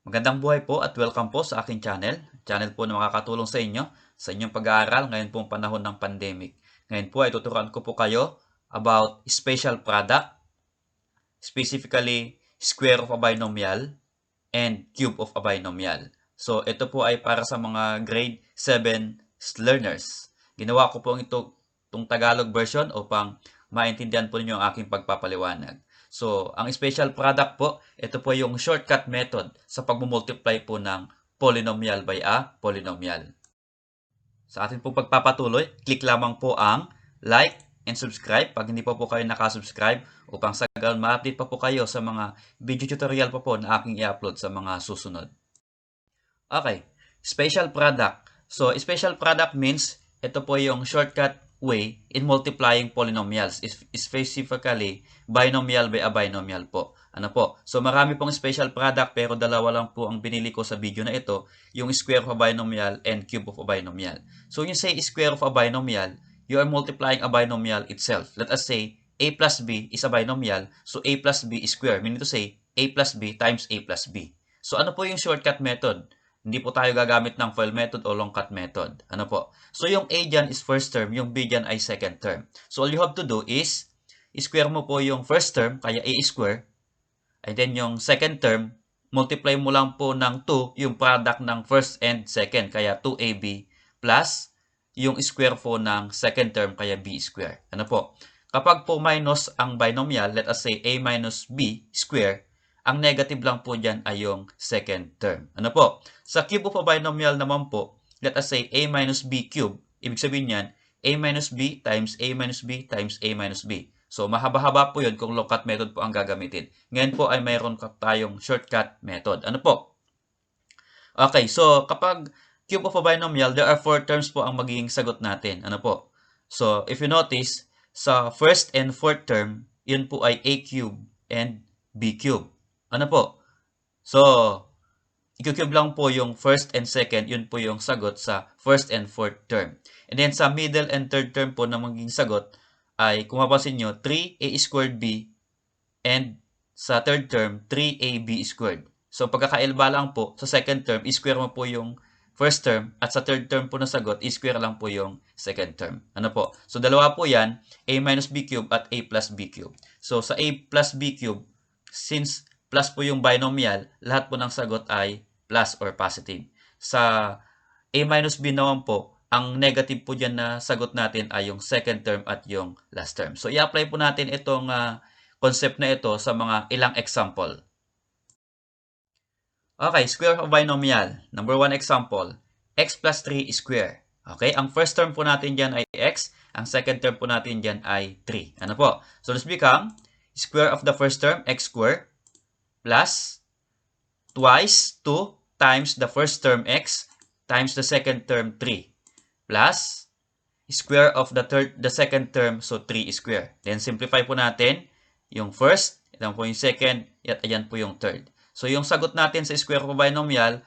Magandang buhay po at welcome po sa aking channel. Channel po na makakatulong sa inyo sa inyong pag-aaral ngayon pong panahon ng pandemic. Ngayon po ay tuturuan ko po kayo about special product, specifically square of a binomial and cube of a binomial. So ito po ay para sa mga grade 7 learners. Ginawa ko po itong Tagalog version upang maintindihan po ninyo ang aking pagpapaliwanag. So, ang special product po, ito po yung shortcut method sa pagmumultiply po ng polynomial by a polynomial. Sa atin po pagpapatuloy, click lamang po ang like and subscribe pag hindi pa po kayo nakasubscribe upang sa gayon ma-update pa po kayo sa mga video tutorial pa po na aking i-upload sa mga susunod. Okay, special product. So, special product means ito po yung shortcut way in multiplying polynomials, specifically binomial by a binomial po. Ano po? So, marami pong special product pero dalawa lang po ang binili ko sa video na ito, yung square of a binomial and cube of a binomial. So, when you say square of a binomial, you are multiplying a binomial itself. Let us say a plus b is a binomial, so a plus b is square, meaning to say a plus b times a plus b. So, ano po yung shortcut method? Hindi po tayo gagamit ng FOIL method o long cut method. Ano po? So, yung A dyan is first term, yung B dyan ay second term. So, all you have to do is, square mo po yung first term, kaya A square. And then, yung second term, multiply mo lang po ng 2, yung product ng first and second, kaya 2AB, plus yung square po ng second term, kaya B square. Ano po? Kapag po minus ang binomial, let us say A minus B square, ang negative lang po dyan ay yung second term. Ano po? Sa cube of a binomial naman po, let us say a minus b cube. Ibig sabihin yan, a minus b times a minus b times a minus b. So, mahaba-haba po yun kung long cut method po ang gagamitin. Ngayon po ay mayroon tayong shortcut method. Ano po? Okay, so kapag cube of a binomial, there are 4 terms po ang magiging sagot natin. Ano po? So, if you notice, sa first and fourth term, yun po ay a cube and b cube. Ano po? So, i-cube lang po yung first and second, yun po yung sagot sa first and fourth term. And then sa middle and third term po na magiging sagot ay, kung mapapansin nyo, 3a squared b and sa third term, 3ab squared. So, pagkakailba lang po, sa second term, i-square mo po yung first term at sa third term po na sagot, i-square lang po yung second term. Ano po? So, dalawa po yan, a minus b cube at a plus b cube. So, sa a plus b cube, since plus po yung binomial, lahat po ng sagot ay plus or positive. Sa a minus b naman po, ang negative po dyan na sagot natin ay yung second term at yung last term. So, i-apply po natin itong concept na ito sa mga ilang example. Okay, square of a binomial. Number 1 example, x plus 3 square. Okay, ang first term po natin dyan ay x, ang second term po natin dyan ay 3. Ano po? So, this become square of the first term, x square, plus twice 2 times the first term x times the second term 3 plus square of the second term, so 3 square. Then simplify po natin yung first, ito po yung second, at ayan po yung third. So yung sagot natin sa square of a binomial,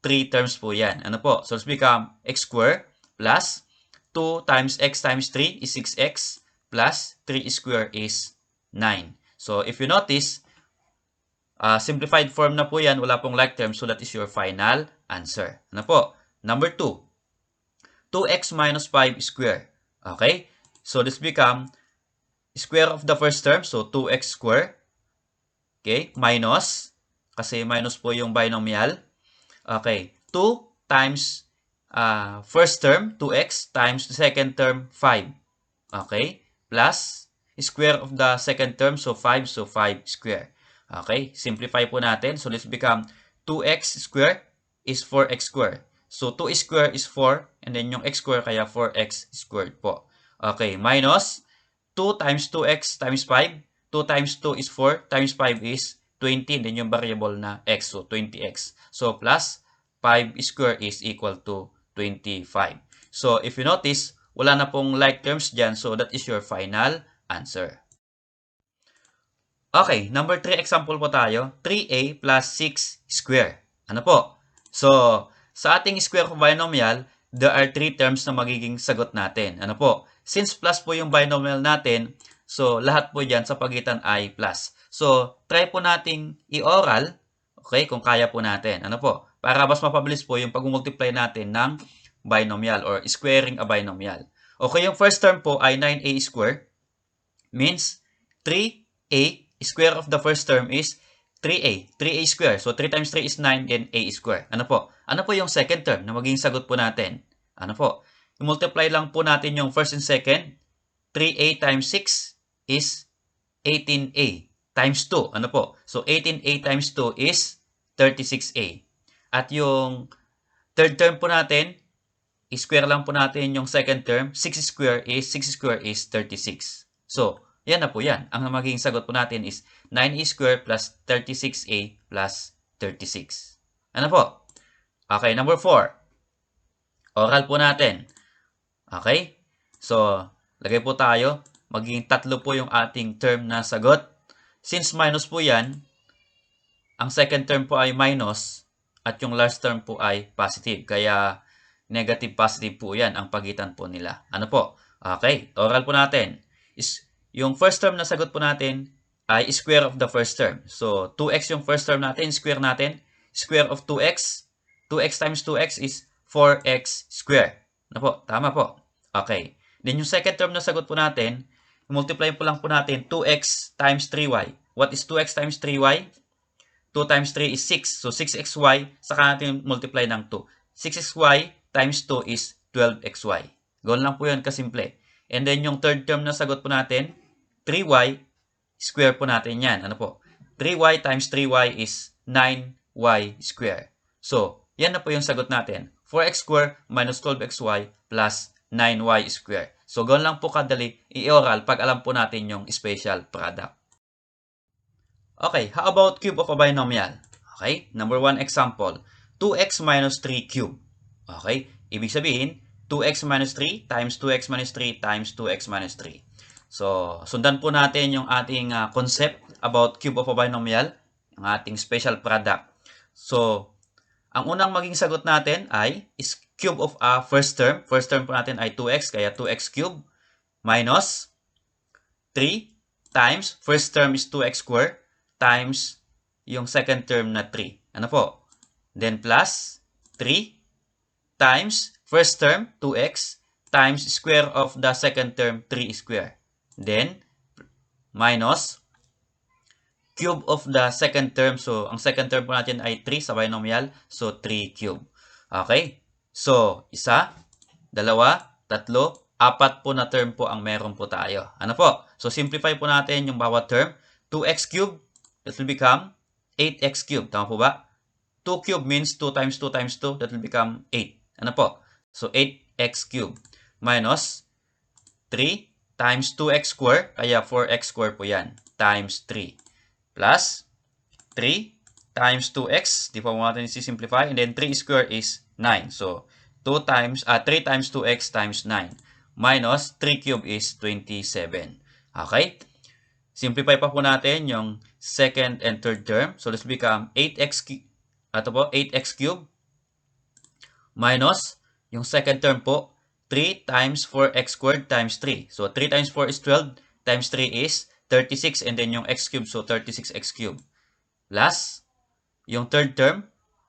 3 terms po yan. Ano po? So let's become x square plus 2 times x times 3 is 6x plus 3 square is 9. So if you notice, simplified form na po yan, wala pong like term, so that is your final answer. Ano po? Number 2, 2x minus 5 square. Okay? So this become square of the first term, so 2x square. Okay? Minus, kasi minus po yung binomial. Okay? 2 times first term, 2x, times the second term, 5. Okay? Plus, square of the second term, so 5 square. Okay, simplify po natin. So, let's become 2x square is 4x square. So, 2 square is 4, and then yung x square, kaya 4x squared po. Okay, minus 2 times 2x times 5. 2 times 2 is 4, times 5 is 20, and then yung variable na x, so 20x. So, plus 5 square is equal to 25. So, if you notice, wala na pong like terms dyan, so that is your final answer. Okay, number 3 example po tayo. 3a plus 6 square. Ano po? So, sa ating square of binomial, there are 3 terms na magiging sagot natin. Ano po? Since plus po yung binomial natin, so lahat po dyan sa pagitan ay plus. So, try po nating i-oral, Okay, kung kaya po natin. Ano po? Para mas mapabilis po yung pag-multiply natin ng binomial or squaring a binomial. Okay, yung first term po ay 9a squared means 3a square of the first term is 3a. 3a square. So 3 times 3 is 9 then a square. Ano po? Ano po yung second term na maging sagot po natin? Ano po? I-multiply lang po natin yung first and second. 3a times 6 is 18a times 2. Ano po? So 18a times 2 is 36a. At yung third term po natin, i-square lang po natin yung second term. 6 square is 36. So, yan na po yan. Ang magiging sagot po natin is 9a square plus 36a plus 36. Ano po? Okay, number 4. Oral po natin. Okay? So, lagay po tayo. Magiging tatlo po yung ating term na sagot. Since minus po yan, ang second term po ay minus at yung last term po ay positive. Kaya negative positive po yan ang pagitan po nila. Ano po? Okay, oral po natin. Yung first term na sagot po natin ay square of the first term. So, 2x yung first term natin, square natin. Square of 2x. 2x times 2x is 4x square. Ano po? Tama po. Okay. Then yung second term na sagot po natin, multiply po lang po natin 2x times 3y. What is 2x times 3y? 2 times 3 is 6. So, 6xy, saka natin multiply ng 2. 6xy times 2 is 12xy. Gawin lang po yun kasimple. And then, yung third term na sagot po natin, 3y, square po natin yan. Ano po? 3y times 3y is 9y square. So, yan na po yung sagot natin. 4x square minus 12xy plus 9y square. So, gawin lang po kadali i-oral pag alam po natin yung special product. Okay, how about cube of a binomial? Okay, number 1 example, 2x minus 3 cube. Okay, ibig sabihin, 2x minus 3 times 2x minus 3 times 2x minus 3. So, sundan po natin yung ating concept about cube of a binomial, ang ating special product. So, ang unang maging sagot natin ay is cube of a first term. First term po natin ay 2x, kaya 2x cube minus 3 times, first term is 2x squared, times yung second term na 3. Ano po? Then plus 3 times first term 2x times square of the second term 3 square. Then minus cube of the second term. So, ang second term po natin ay 3 sa binomial. So, 3 cube. Okay? So, isa, dalawa, tatlo, apat po na term po ang meron po tayo. Ano po? So, simplify po natin yung bawat term. 2x cube, that will become 8x cube. Tama po ba? 2 cube means 2 times 2 times 2. That will become 8. Ano po? So, 8x cube minus 3 times 2x square. Kaya 4x square po yan. Times 3. Plus 3 times 2x. Di pa mo natin isi-simplify. And then 3 square is 9. So, 3 times 2x times 9. Minus 3 cube is 27. Okay? Simplify pa po natin yung second and third term. So, let's become 8x cube minus yung second term po, 3 times 4x squared times 3. So, 3 times 4 is 12 times 3 is 36 and then yung x cube, so 36x cube. Plus, yung third term,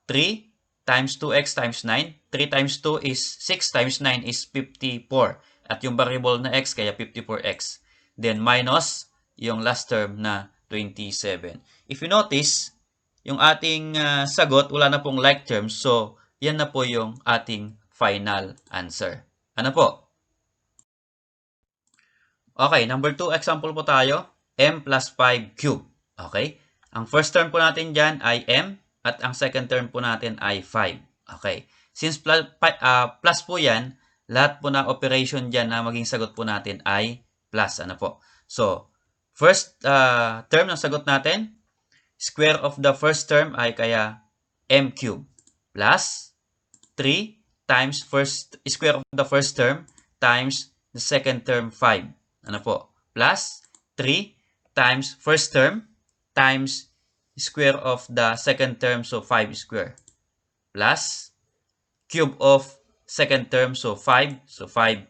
3 times 2x times 9. 3 times 2 is 6 times 9 is 54. At yung variable na x, kaya 54x. Then, minus yung last term na 27. If you notice, yung ating sagot, wala na pong like terms. So, yan na po yung ating final answer. Ano po? Okay, number 2 example po tayo. M plus 5 cube. Okay? Ang first term po natin dyan ay M at ang second term po natin ay 5. Okay. Since plus po yan, lahat po na operation dyan na maging sagot po natin ay plus. Ano po? So, first term ng sagot natin, square of the first term ay kaya M cube plus 3 times square of the first term times the second term 5. Ano po? Plus 3 times first term times square of the second term, so 5 square. Plus cube of second term, so 5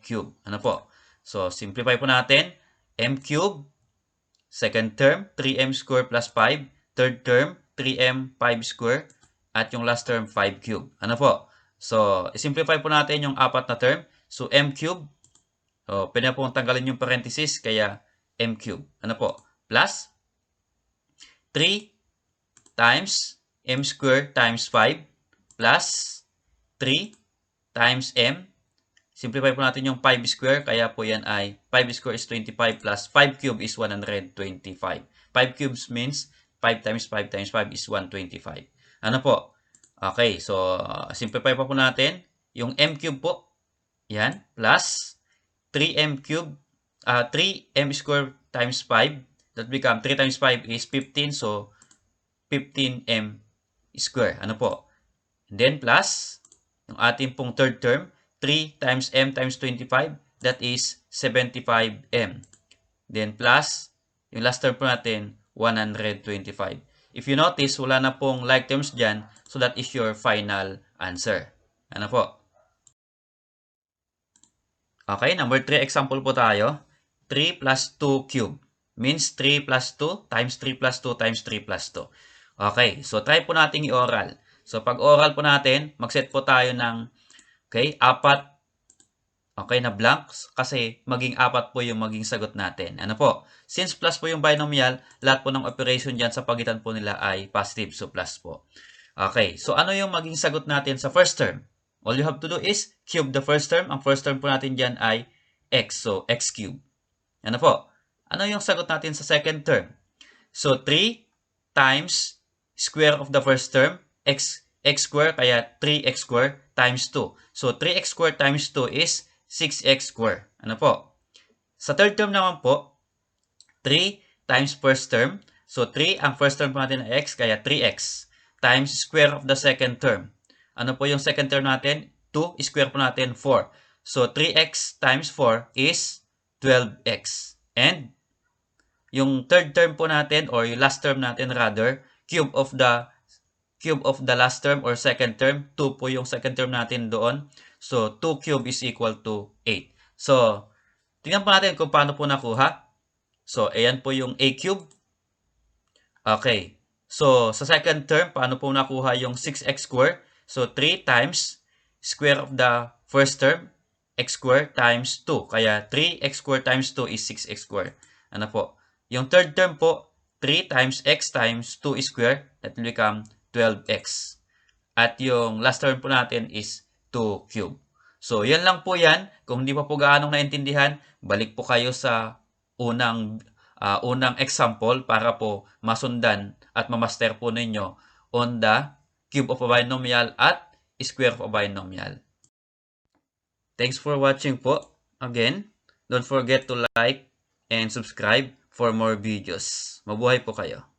cube. Ano po? So, simplify po natin. M cube, second term, 3m square plus 5. Third term, 3m 5 square, at yung last term 5 cube. Ano po? So, simplify po natin yung apat na term. So, m cube. So, pwede na pong tanggalin yung parenthesis, kaya m cube. Ano po? Plus 3 times m square times 5 plus 3 times m. Simplify po natin yung 5 square, kaya po yan ay 5 square is 25 plus 5 cube is 125. 5 cubes means 5 times 5 times 5 is 125. Ano po? Okay, so simplify pa po natin. Yung m cube po, yan, plus 3m cube, 3m square times 5, that become 3 times 5 is 15, so 15m square. Ano po? And then plus, yung ating pong third term, 3 times m times 25, that is 75m. Then plus, yung last term po natin, 125. If you notice, wala na pong like terms dyan, so that is your final answer. Ano po? Okay, number 3 example po tayo. 3 plus 2 cube means 3 plus 2 times 3 plus 2 times 3 plus 2. Okay, so try po natin i-oral. So pag oral po natin, mag-set po tayo ng apat na blanks kasi maging apat po yung maging sagot natin. Ano po? Since plus po yung binomial, lahat po ng operation dyan sa pagitan po nila ay positive, so plus po. Okay, so ano yung maging sagot natin sa first term? All you have to do is cube the first term. Ang first term po natin dyan ay x, so x cube. Ano po? Ano yung sagot natin sa second term? So 3 times square of the first term, x square, kaya 3x square times 2. So 3x square times 2 is 6x square. Ano po? Sa third term naman po, 3 times first term. So 3, ang first term po natin ay x, kaya 3x times square of the second term. Ano po yung second term natin? 2, square po natin 4. So 3x times 4 is 12x. And yung third term po natin, or yung last term natin rather, cube of the last term or second term, 2 po yung second term natin doon. So 2 cube is equal to 8. So tingnan po natin kung paano po nakuha. So ayan po yung a cube. Okay. So sa second term, paano po nakuha yung 6x square? So 3 times square of the first term, x square times 2. Kaya 3x square times 2 is 6x square. Ano po? Yung third term po, 3 times x times 2 square, that will become 12x. At yung last term po natin is 2 cube. So, yan lang po yan. Kung hindi pa po gaanong naintindihan, balik po kayo sa unang example para po masundan at mamaster po ninyo on the cube of a binomial at square of a binomial. Thanks for watching po. Again, don't forget to like and subscribe for more videos. Mabuhay po kayo.